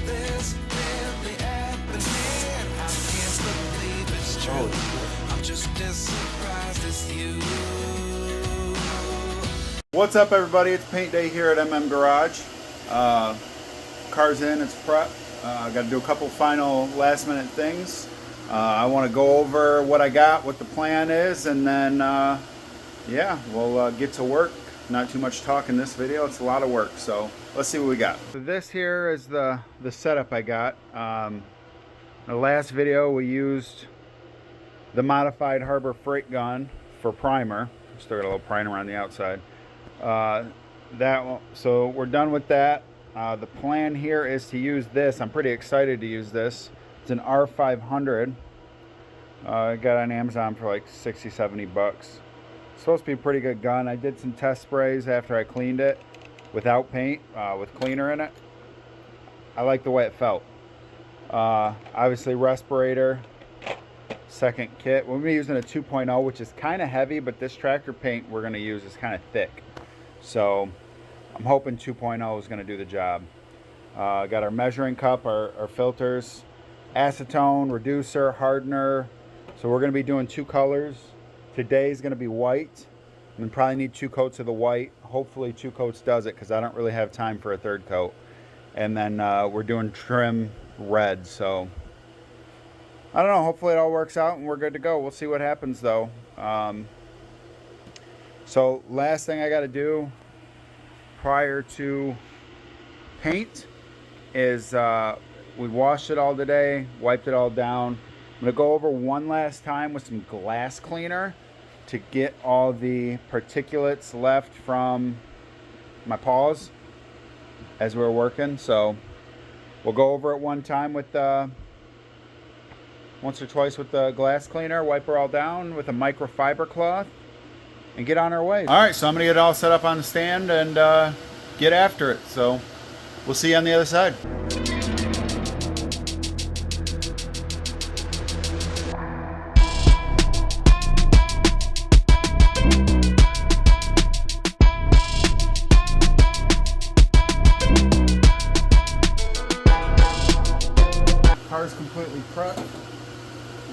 this really happening? I can't believe it's true. I'm just as surprised as you. What's up, everybody? It's paint day here at MM Garage. Car's in, it's prep. I got to do a couple final last minute things. I want to go over what I got, what the plan is, and then yeah, we'll get to work. Not too much talk in this video, it's a lot of work, so let's see what we got. So this here is the setup I got. In the last video we used the modified Harbor Freight gun for primer. Still got a little primer on the outside. So we're done with that. The plan here is to use this. I'm pretty excited to use this. It's an R500. I got it on Amazon for like 60-70 bucks. It's supposed to be a pretty good gun. I did some test sprays after I cleaned it without paint, with cleaner in it. I like the way it felt. Obviously respirator, second kit. We'll be using a 2.0, which is kind of heavy, but this tractor paint we're going to use is kind of thick. So I'm hoping 2.0 is going to do the job. Got our measuring cup, our filters, acetone, reducer, hardener. So we're going to be doing two colors. Today's going to be white. We probably need 2 coats of the white. Hopefully 2 coats does it because I don't really have time for a 3rd coat. And then we're doing trim red. So I don't know. Hopefully it all works out and we're good to go. We'll see what happens though. So last thing I got to do prior to paint is we washed it all today, wiped it all down. I'm going to go over one last time with some glass cleaner to get all the particulates left from my paws as we're working. So we'll go over it one time with once or twice with the glass cleaner, wipe her all down with a microfiber cloth, and get on our way. All right, so I'm gonna get it all set up on the stand and get after it. So we'll see you on the other side. Car's completely prepped.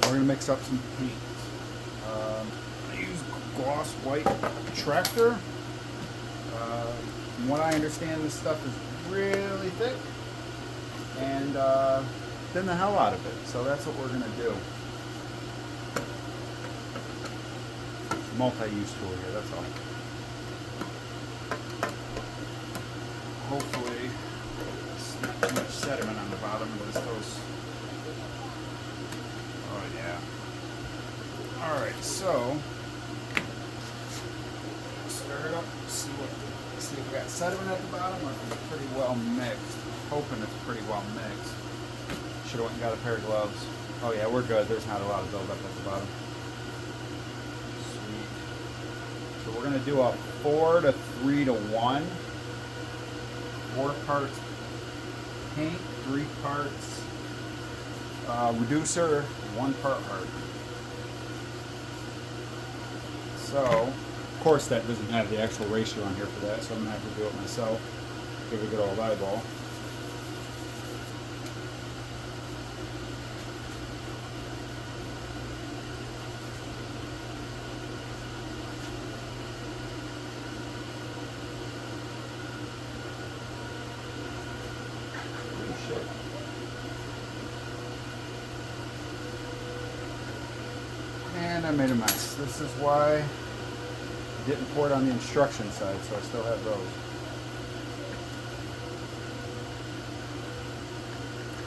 We're gonna mix up some paint. I use gloss white tractor. From what I understand, this stuff is really thick and thin the hell out of it. So that's what we're gonna do. Multi-use tool here, that's all. Hopefully, it's not too much sediment on the bottom of this toast. Oh yeah. All right, so stir it up. See if we got sediment at the bottom, or if it's pretty well mixed. Hoping it's pretty well mixed. Should have went and got a pair of gloves. Oh yeah, we're good. There's not a lot of buildup at the bottom. Sweet. So we're gonna do a 4 to 3 to 1. 4 parts paint, 3 parts reducer, 1 part hardener. So, of course, that doesn't have the actual ratio on here for that, so I'm gonna have to do it myself. Give it a good old eyeball. And I made a mess. This is why I didn't pour it on the instruction side, so I still have those.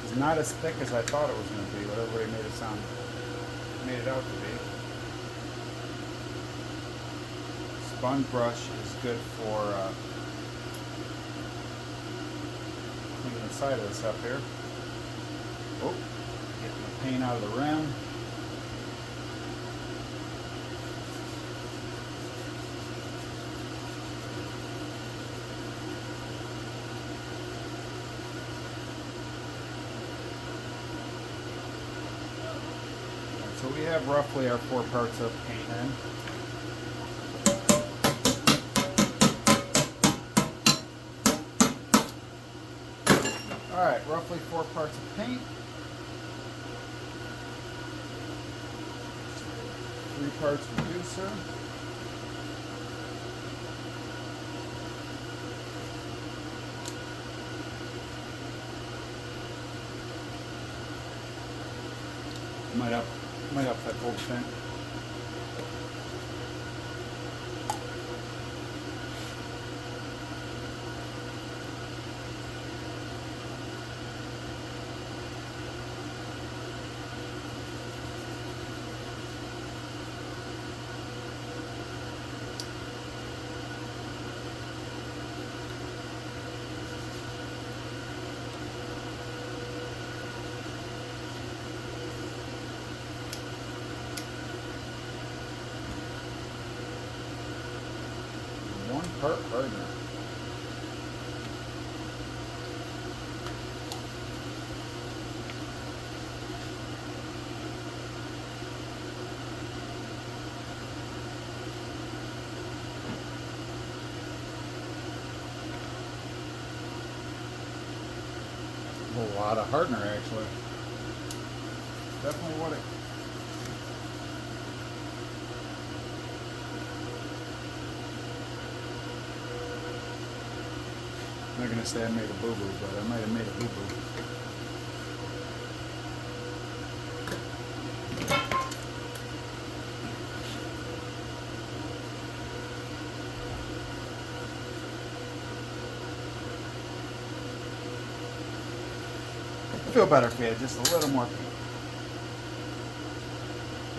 It's not as thick as I thought it was going to be, but everybody made it out to be. Sponge brush is good for cleaning the side of this up here. Oh, getting the paint out of the rim. So we have roughly our 4 parts of paint in. Alright, roughly 4 parts of paint. 3 parts reducer. Might up that whole thing. Part hardener. A lot of hardener, actually. Definitely what it. I'm not gonna say I made a boo-boo, but I might have made a boo-boo. I feel better if we had just a little more paint.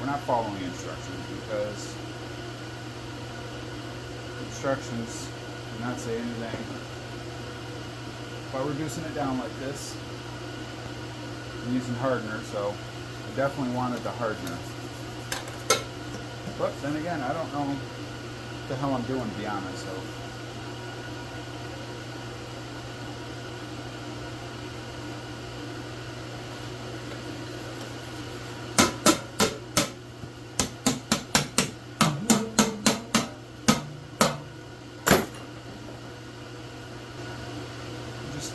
We're not following instructions because instructions do not say anything. By reducing it down like this, I'm using hardener, so I definitely wanted the hardener. But then again, I don't know what the hell I'm doing, to be honest. So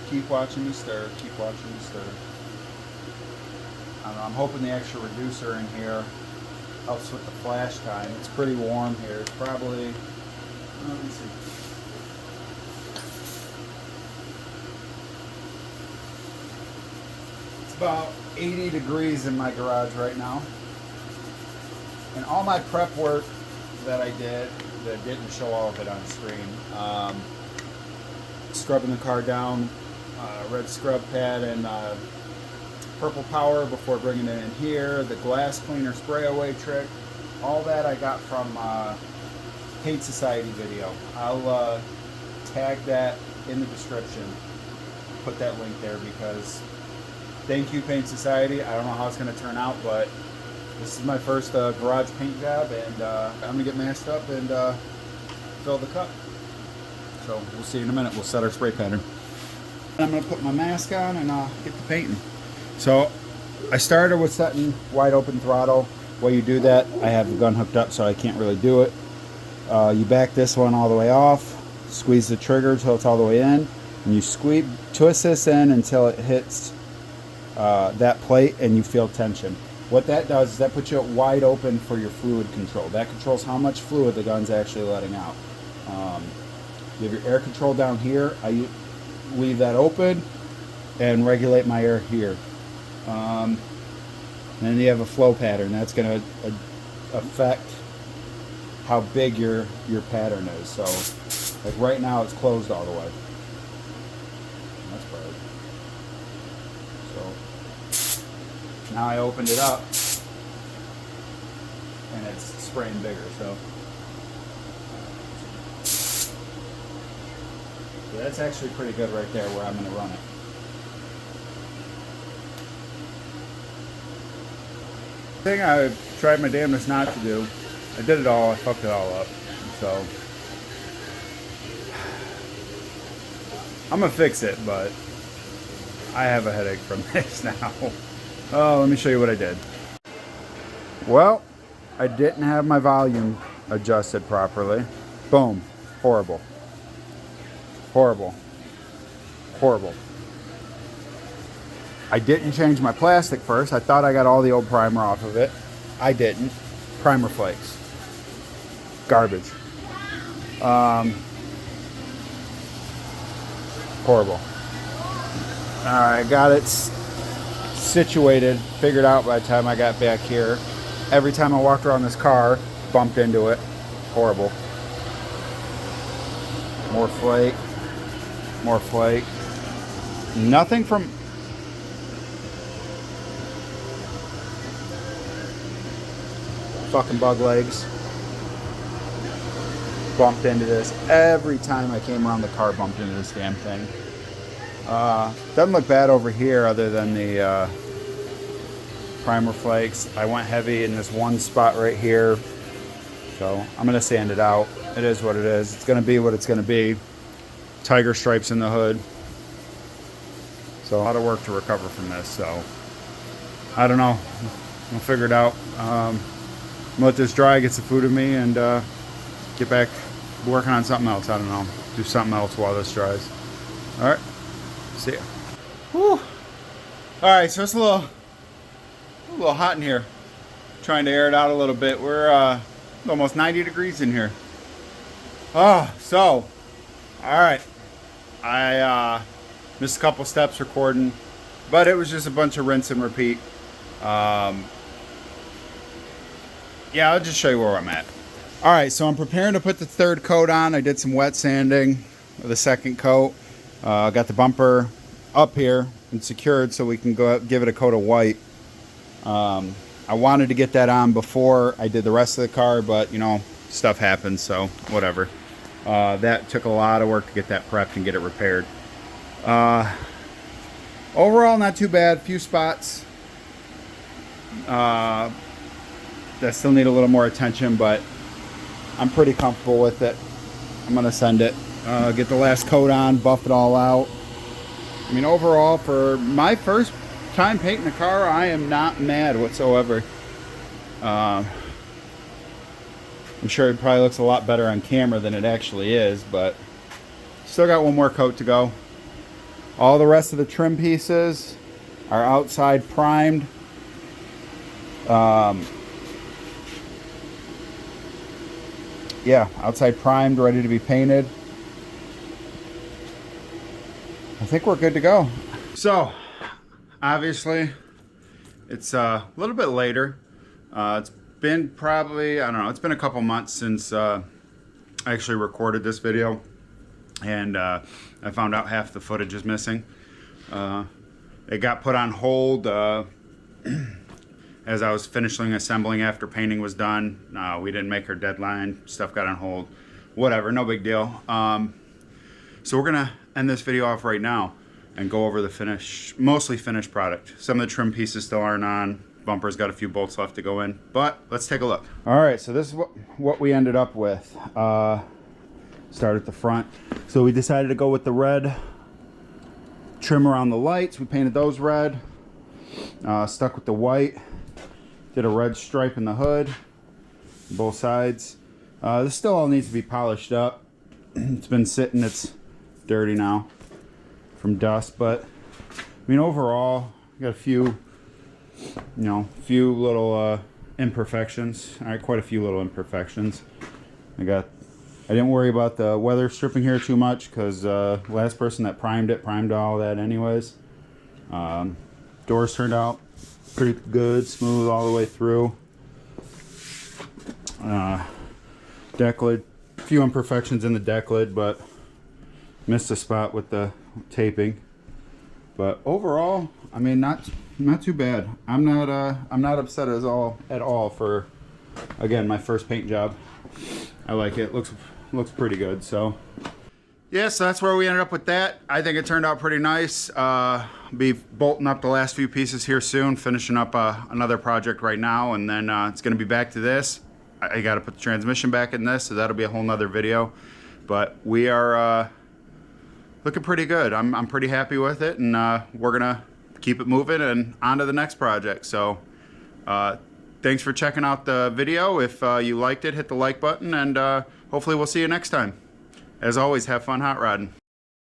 keep watching me stir, keep watching me stir. I don't know, I'm hoping the extra reducer in here helps with the flash time. It's pretty warm here. It's probably, let me see. It's about 80 degrees in my garage right now. And all my prep work that I did, that didn't show all of it on screen, scrubbing the car down, red scrub pad and purple power before bringing it in here, the glass cleaner spray away trick, all that I got from Paint Society video. I'll tag that in the description, put that link there, because thank you, Paint Society. I don't know how it's going to turn out, but this is my first garage paint job, and I'm going to get masked up and fill the cup. So we'll see in a minute. We'll set our spray pattern. I'm going to put my mask on and get the painting. So I started with setting wide open throttle. While you do that, I have the gun hooked up so I can't really do it. You back this one all the way off, squeeze the trigger until it's all the way in, and you twist this in until it hits that plate and you feel tension. What that does is that puts you wide open for your fluid control. That controls how much fluid the gun's actually letting out. You have your air control down here. I leave that open and regulate my air here. Then you have a flow pattern. That's going to affect how big your pattern is. So, like right now, it's closed all the way. That's bright. So now I opened it up, and it's spraying bigger. So that's actually pretty good right there where I'm going to run it. Thing I tried my damnedest not to do. I did it all. I fucked it all up. So I'm gonna fix it, but I have a headache from this now. Oh, let me show you what I did. Well, I didn't have my volume adjusted properly. Boom. Horrible. Horrible. Horrible. I didn't change my plastic first. I thought I got all the old primer off of it. I didn't. Primer flakes. Garbage. Horrible. Alright, got it situated, figured out by the time I got back here. Every time I walked around this car, bumped into it. Horrible. More flake. More flake. Nothing from... Fucking bug legs. Bumped into this. Every time I came around the car, bumped into this damn thing. Doesn't look bad over here other than the primer flakes. I went heavy in this one spot right here. So I'm going to sand it out. It is what it is. It's going to be what it's going to be. Tiger stripes in the hood. So a lot of work to recover from this. So I don't know. We'll figure it out. Let this dry, get some food in me, and get back working on something else. I don't know. Do something else while this dries. All right. See ya. Whew. All right, so it's a little hot in here. Trying to air it out a little bit. We're almost 90 degrees in here. Oh, so, all right. I missed a couple steps recording, but it was just a bunch of rinse and repeat. Yeah, I'll just show you where I'm at. All right, so I'm preparing to put the third coat on. I did some wet sanding with the second coat. Got the bumper up here and secured so we can go give it a coat of white. I wanted to get that on before I did the rest of the car, but you know, stuff happens, so whatever. That took a lot of work to get that prepped and get it repaired. Overall, not too bad. Few spots that still need a little more attention, but I'm pretty comfortable with it. I'm gonna send it. Get the last coat on, buff it all out. I mean, overall, for my first time painting a car, I am not mad whatsoever. I'm sure it probably looks a lot better on camera than it actually is, but still got one more coat to go. All the rest of the trim pieces are outside primed. Yeah, outside primed, ready to be painted. I think we're good to go. So, obviously, it's a little bit later. It's been probably, I don't know, it's been a couple months since I actually recorded this video. And I found out half the footage is missing. It got put on hold as I was finishing assembling after painting was done. We didn't make our deadline. Stuff got on hold. Whatever, no big deal. So we're gonna end this video off right now and go over the mostly finished product. Some of the trim pieces still aren't on. Bumper's got a few bolts left to go in, but let's take a look. All right, so this is what we ended up with. Start at the front. So we decided to go with the red trim around the lights. We painted those red. Stuck with the white. Did a red stripe in the hood, both sides. This still all needs to be polished up. It's been sitting, it's dirty now from dust, but I mean, overall, got a few, you know, few little imperfections. All right, quite a few little imperfections. I didn't worry about the weather stripping here too much because last person that primed all that anyways. Doors turned out pretty good, smooth all the way through. Deck lid, a few imperfections in the deck lid, but missed a spot with the taping. But overall, I mean, not too bad. I'm not upset at all for, again, my first paint job. I like it. Looks pretty good. So yeah, so that's where we ended up with that. I think it turned out pretty nice. Be bolting up the last few pieces here soon, finishing up another project right now, and then it's going to be back to this. I got to put the transmission back in this, so that'll be a whole nother video. But we are looking pretty good. I'm pretty happy with it, and we're gonna keep it moving and on to the next project. So thanks for checking out the video. If you liked it, hit the like button, and hopefully we'll see you next time. As always, have fun hot rodding.